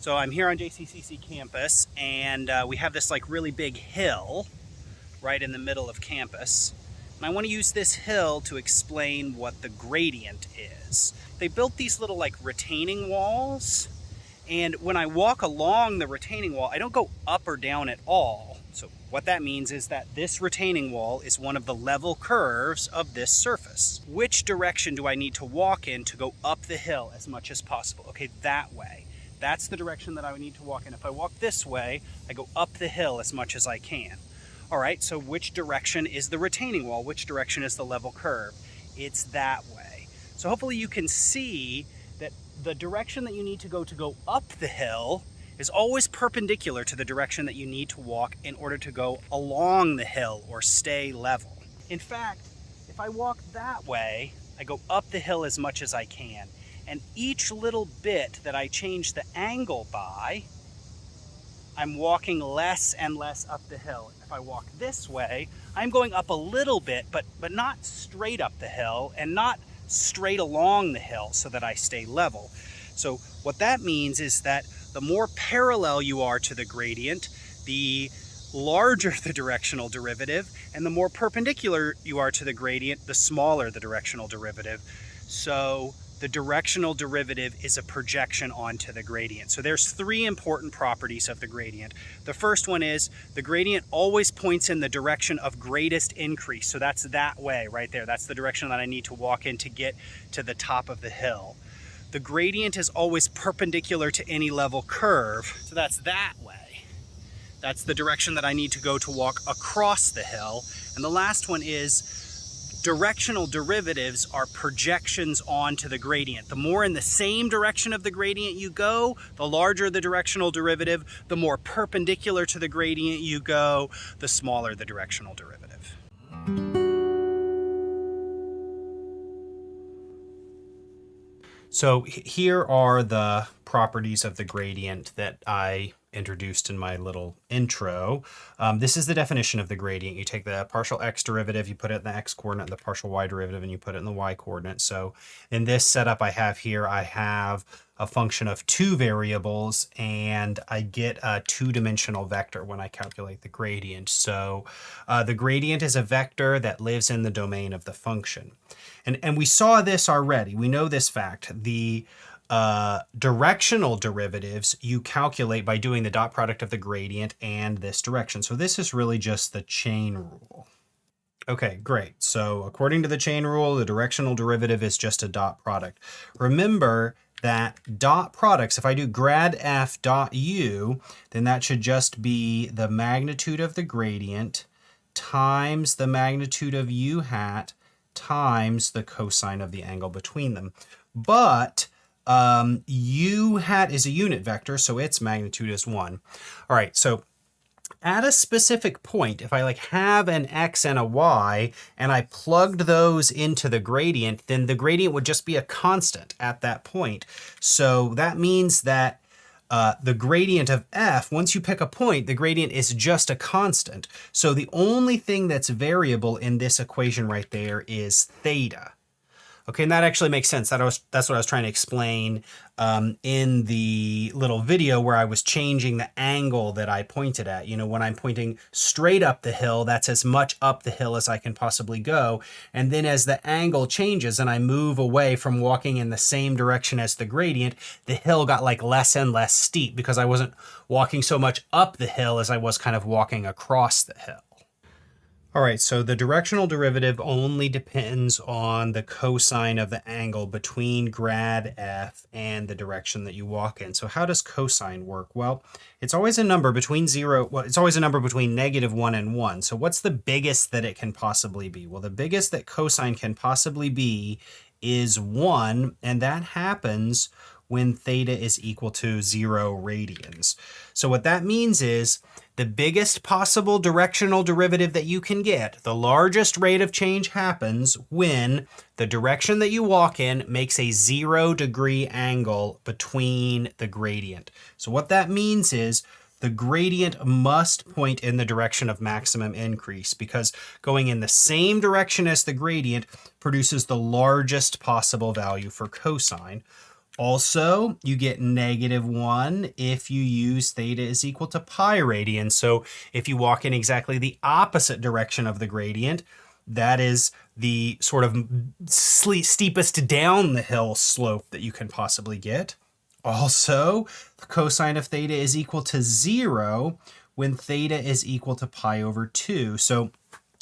So I'm here on JCCC campus, and we have this like really big hill right in the middle of campus. And I want to use this hill to explain what the gradient is. They built these little like retaining walls, and when I walk along the retaining wall, I don't go up or down at all. So what that means is that this retaining wall is one of the level curves of this surface. Which direction do I need to walk in to go up the hill as much as possible? Okay, that way. That's the direction that I would need to walk in. If I walk this way, I go up the hill as much as I can. All right, so which direction is the retaining wall? Which direction is the level curve? It's that way. So hopefully you can see that the direction that you need to go up the hill is always perpendicular to the direction that you need to walk in order to go along the hill or stay level. In fact, if I walk that way, I go up the hill as much as I can. And each little bit that I change the angle by, I'm walking less and less up the hill. If I walk this way, I'm going up a little bit, but not straight up the hill and not straight along the hill so that I stay level. So what that means is that the more parallel you are to the gradient, the larger the directional derivative, and the more perpendicular you are to the gradient, the smaller the directional derivative. So the directional derivative is a projection onto the gradient. So there's three important properties of the gradient. The first one is the gradient always points in the direction of greatest increase. So that's that way right there. That's the direction that I need to walk in to get to the top of the hill. The gradient is always perpendicular to any level curve. So that's that way. That's the direction that I need to go to walk across the hill. And the last one is directional derivatives are projections onto the gradient. The more in the same direction of the gradient you go, the larger the directional derivative. The more perpendicular to the gradient you go, the smaller the directional derivative. So here are the properties of the gradient that I introduced in my little intro. This is the definition of the gradient. You take the partial x derivative, you put it in the x coordinate, the partial y derivative, and you put it in the y coordinate. So in this setup I have here, I have a function of two variables, and I get a two-dimensional vector when I calculate the gradient. So the gradient is a vector that lives in the domain of the function. And we saw this already. We know this fact. The directional derivatives you calculate by doing the dot product of the gradient and this direction. So this is really just the chain rule. Okay, great. So according to the chain rule, the directional derivative is just a dot product. Remember that dot products, if I do grad f dot u, then that should just be the magnitude of the gradient times the magnitude of u hat times the cosine of the angle between them. But u hat is a unit vector, so its magnitude is 1. All right, so at a specific point, if I like have an x and a y and I plugged those into the gradient, then the gradient would just be a constant at that point. So that means that the gradient of f, once you pick a point, the gradient is just a constant. So the only thing that's variable in this equation right there is theta. Okay, and that actually makes sense. That's what I was trying to explain in the little video where I was changing the angle that I pointed at. You know, when I'm pointing straight up the hill, that's as much up the hill as I can possibly go. And then as the angle changes and I move away from walking in the same direction as the gradient, the hill got like less and less steep because I wasn't walking so much up the hill as I was kind of walking across the hill. All right, so the directional derivative only depends on the cosine of the angle between grad f and the direction that you walk in. So how does cosine work? Well, it's always a number between it's always a number between -1 and 1. So what's the biggest that it can possibly be? Well, the biggest that cosine can possibly be is 1, and that happens when theta is equal to 0 radians. So what that means is the biggest possible directional derivative that you can get, the largest rate of change happens when the direction that you walk in makes a 0-degree angle between the gradient. So what that means is the gradient must point in the direction of maximum increase because going in the same direction as the gradient produces the largest possible value for cosine. Also, you get -1 if you use theta is equal to pi radians. So if you walk in exactly the opposite direction of the gradient, that is the sort of steepest down the hill slope that you can possibly get. Also, the cosine of theta is equal to 0 when theta is equal to pi over 2. So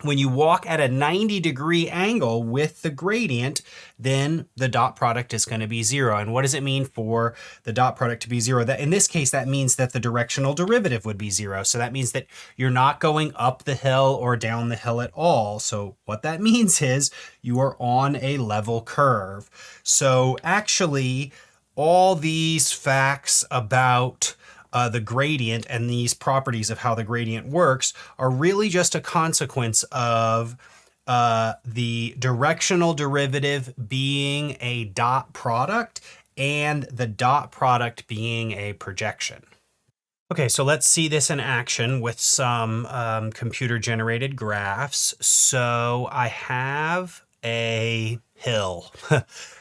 when you walk at a 90-degree angle with the gradient, then the dot product is going to be 0. And what does it mean for the dot product to be 0? That in this case, that means that the directional derivative would be 0. So that means that you're not going up the hill or down the hill at all. So what that means is you are on a level curve. So actually, all these facts about the gradient and these properties of how the gradient works are really just a consequence of the directional derivative being a dot product and the dot product being a projection. Okay, so let's see this in action with some computer-generated graphs. So I have a hill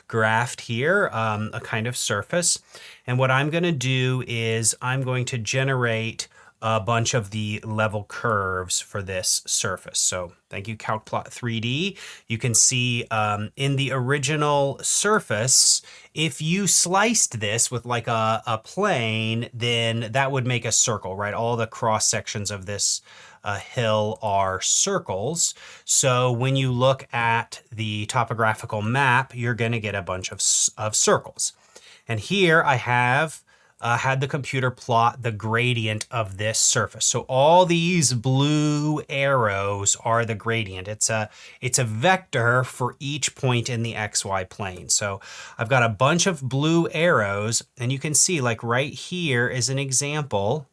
graphed here, a kind of surface. And what I'm going to do is I'm going to generate a bunch of the level curves for this surface. So thank you, CalcPlot 3D. You can see in the original surface, if you sliced this with like a plane, then that would make a circle, right? All the cross sections of this hill are circles. So when you look at the topographical map, you're going to get a bunch of circles. And here I have had the computer plot the gradient of this surface. So all these blue arrows are the gradient. It's a vector for each point in the XY plane. So I've got a bunch of blue arrows, and you can see like right here is an example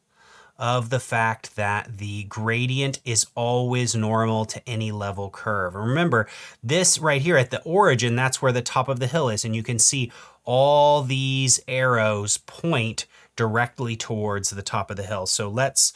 of the fact that the gradient is always normal to any level curve. And remember, this right here at the origin, that's where the top of the hill is. And you can see all these arrows point directly towards the top of the hill. So let's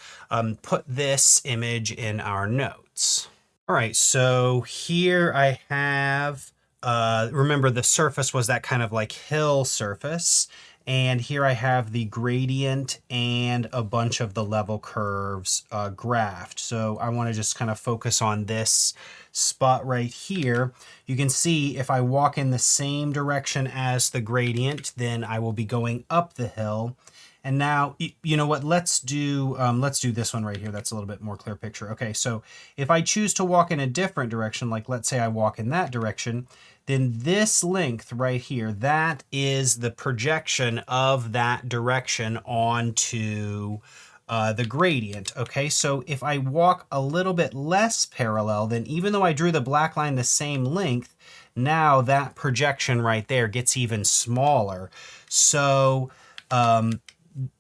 put this image in our notes. All right, so here I have, remember the surface was that kind of like hill surface. And here I have the gradient and a bunch of the level curves graphed. So I want to just kind of focus on this spot right here. You can see if I walk in the same direction as the gradient, then I will be going up the hill. And now, you know what, let's do this one right here. That's a little bit more clear picture. Okay, so if I choose to walk in a different direction, like let's say I walk in that direction, then this length right here, that is the projection of that direction onto the gradient. Okay, so if I walk a little bit less parallel, then even though I drew the black line the same length, now that projection right there gets even smaller. So,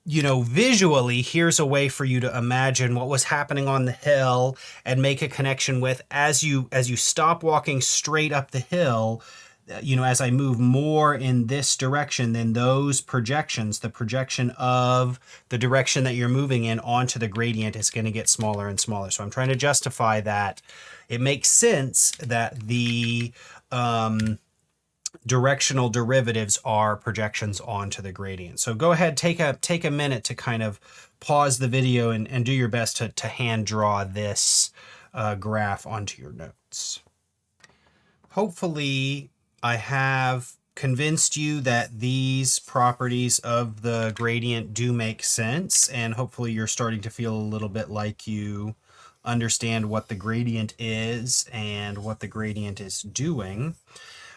you know, visually, here's a way for you to imagine what was happening on the hill and make a connection with as you stop walking straight up the hill. You know, as I move more in this direction, then those projections, the projection of the direction that you're moving in onto the gradient is going to get smaller and smaller. So I'm trying to justify that it makes sense that the directional derivatives are projections onto the gradient. So go ahead, take a minute to kind of pause the video and do your best to hand draw this graph onto your notes. Hopefully, I have convinced you that these properties of the gradient do make sense, and hopefully you're starting to feel a little bit like you understand what the gradient is and what the gradient is doing.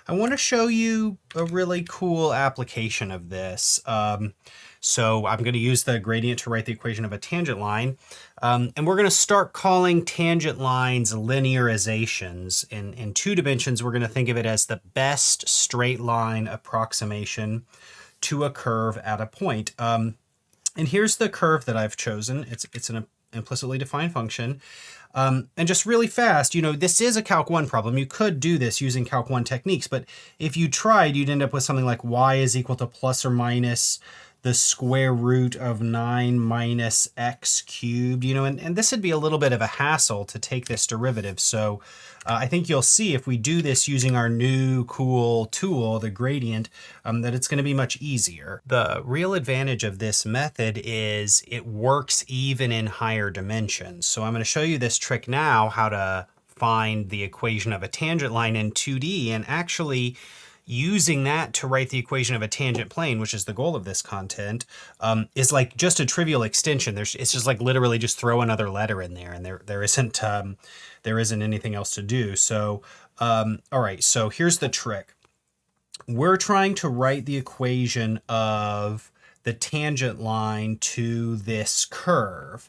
I want to show you a really cool application of this. So I'm going to use the gradient to write the equation of a tangent line. And we're going to start calling tangent lines linearizations. In 2 dimensions, we're going to think of it as the best straight line approximation to a curve at a point. And here's the curve that I've chosen. It's an implicitly defined function. And just really fast, you know, this is a Calc 1 problem. You could do this using Calc 1 techniques, but if you tried, you'd end up with something like y is equal to plus or minus the square root of 9 minus x cubed, and this would be a little bit of a hassle to take this derivative. So I think you'll see if we do this using our new cool tool, the gradient, that it's going to be much easier. The real advantage of this method is it works even in higher dimensions. So I'm going to show you this trick now, how to find the equation of a tangent line in 2D, and actually using that to write the equation of a tangent plane, which is the goal of this content, is like just a trivial extension. It's just like literally just throw another letter in there, and there isn't anything else to do. So, all right, so here's the trick. We're trying to write the equation of the tangent line to this curve.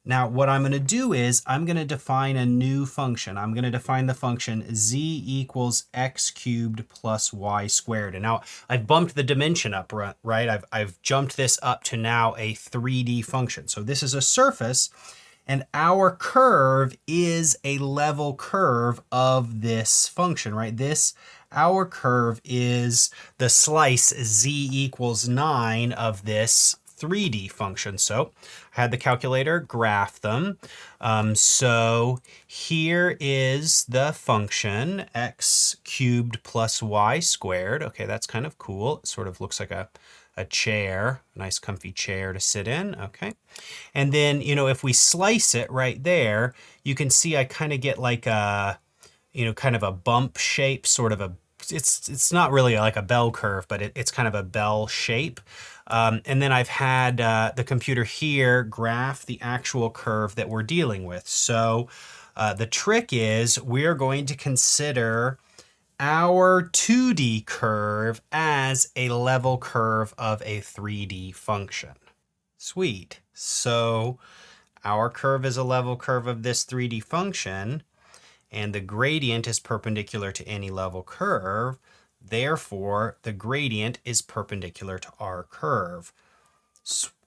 Now, what I'm going to do is I'm going to define a new function. I'm going to define the function z equals x cubed plus y squared. And now I've bumped the dimension up, right? I've jumped this up to now a 3D function. So this is a surface, and our curve is a level curve of this function, right? Our curve is the slice z equals 9 of this 3D function. So I had the calculator graph them. So here is the function x cubed plus y squared. Okay, that's kind of cool. It sort of looks like a chair, a nice comfy chair to sit in. Okay. And then, if we slice it right there, you can see I kind of get like a, kind of a bump shape, sort of it's not really like a bell curve, but it's kind of a bell shape. And then I've had the computer here graph the actual curve that we're dealing with. So the trick is we're going to consider our 2D curve as a level curve of a 3D function. Sweet. So our curve is a level curve of this 3D function, and the gradient is perpendicular to any level curve. Therefore, the gradient is perpendicular to our curve.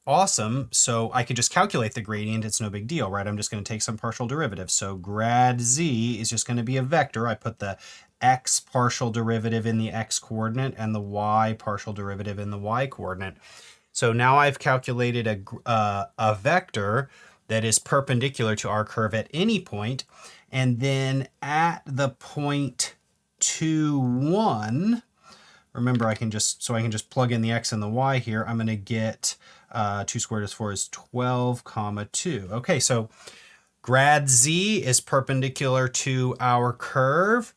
Awesome. So I could just calculate the gradient. It's no big deal, right? I'm just going to take some partial derivative. So grad z is just going to be a vector. I put the x partial derivative in the x coordinate and the y partial derivative in the y coordinate. So now I've calculated a vector that is perpendicular to our curve at any point. And then at the point 2, 1, remember I can just plug in the x and the y here. I'm going to get 2 squared is 4 is 12, comma 2. Okay, so grad z is perpendicular to our curve.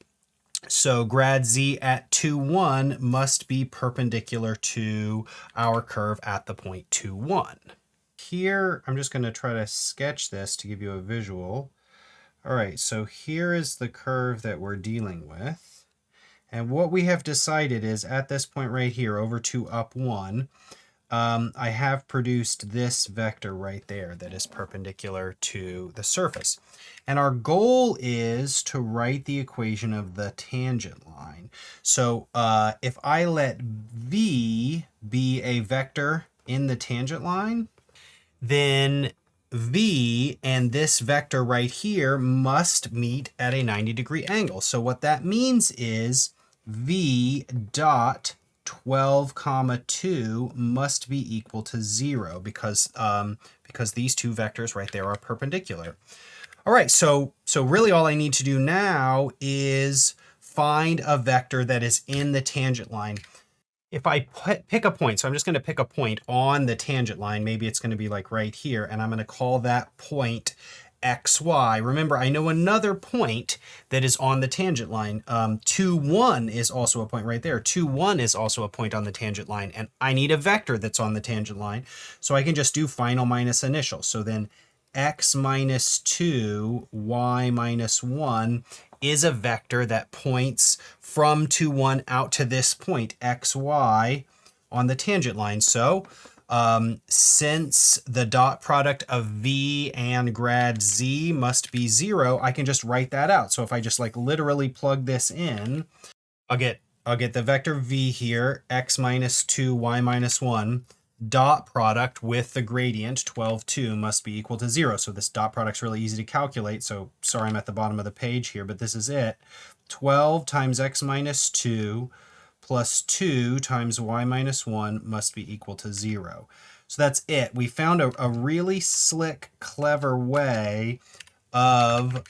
So grad z at 2, 1 must be perpendicular to our curve at the point 2, 1. Here, I'm just going to try to sketch this to give you a visual. All right, so here is the curve that we're dealing with. And what we have decided is at this point right here, over 2, up 1, I have produced this vector right there that is perpendicular to the surface. And our goal is to write the equation of the tangent line. So if I let v be a vector in the tangent line, then v and this vector right here must meet at a 90-degree angle. So what that means is v dot 12 comma 2 must be equal to 0 because these two vectors right there are perpendicular. All right, so really all I need to do now is find a vector that is in the tangent line. If I pick a point, so I'm just going to pick a point on the tangent line, maybe it's going to be like right here, and I'm going to call that point xy. Remember, I know another point that is on the tangent line. 2, 1 is also a point right there. 2, 1 is also a point on the tangent line, and I need a vector that's on the tangent line, so I can just do final minus initial. So then x minus 2, y minus 1 is a vector that points from 2, 1 out to this point, xy, on the tangent line. So since the dot product of v and grad z must be 0, I can just write that out. So if I just like literally plug this in, I'll get the vector v here, x minus 2, y minus 1, dot product with the gradient 12, 2 must be equal to 0. So this dot product's really easy to calculate. So sorry I'm at the bottom of the page here, but this is it. 12 times x minus 2 plus 2 times y minus 1 must be equal to 0. So that's it. We found a really slick, clever way of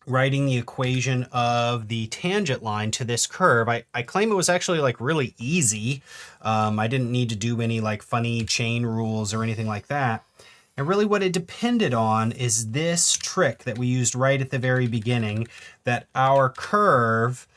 writing the equation of the tangent line to this curve. I claim it was actually like really easy. I didn't need to do any like funny chain rules or anything like that. And really what it depended on is this trick that we used right at the very beginning, that our curve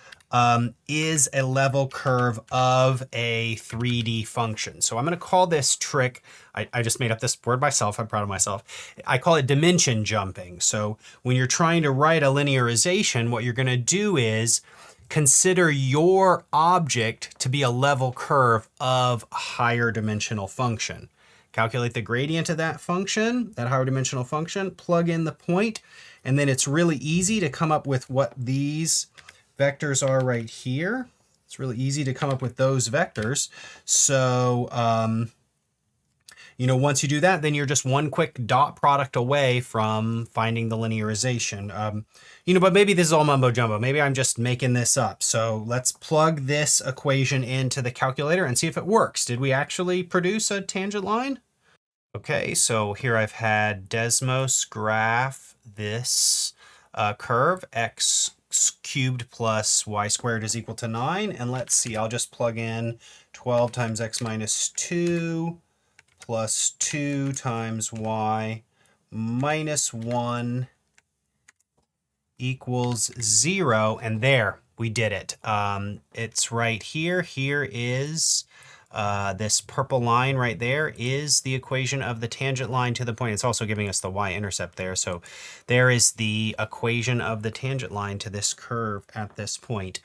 is a level curve of a 3D function. So I'm going to call this trick, I just made up this word myself, I'm proud of myself. I call it dimension jumping. So when you're trying to write a linearization, what you're going to do is consider your object to be a level curve of a higher dimensional function. Calculate the gradient of that function, that higher dimensional function, plug in the point, and then it's really easy to come up with what these vectors are right here. It's really easy to come up with those vectors. So, once you do that, then you're just one quick dot product away from finding the linearization. But maybe this is all mumbo jumbo. Maybe I'm just making this up. So let's plug this equation into the calculator and see if it works. Did we actually produce a tangent line? Okay, so here I've had Desmos graph this curve, x cubed plus y squared is equal to 9. And let's see, I'll just plug in 12 times x minus 2 plus 2 times y minus 1 equals 0. And there, we did it. It's right here. Here is this purple line right there is the equation of the tangent line to the point. It's also giving us the y-intercept there. So there is the equation of the tangent line to this curve at this point.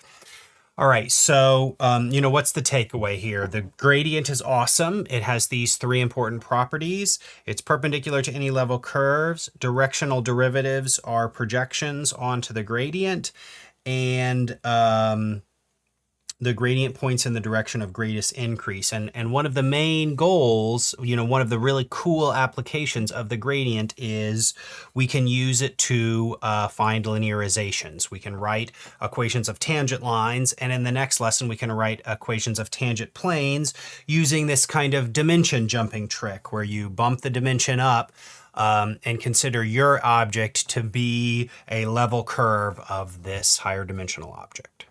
All right, so what's the takeaway here? The gradient is awesome. It has these three important properties. It's perpendicular to any level curves. Directional derivatives are projections onto the gradient. And the gradient points in the direction of greatest increase. And one of the main goals, one of the really cool applications of the gradient is we can use it to find linearizations. We can write equations of tangent lines, and in the next lesson we can write equations of tangent planes using this kind of dimension jumping trick where you bump the dimension up and consider your object to be a level curve of this higher dimensional object.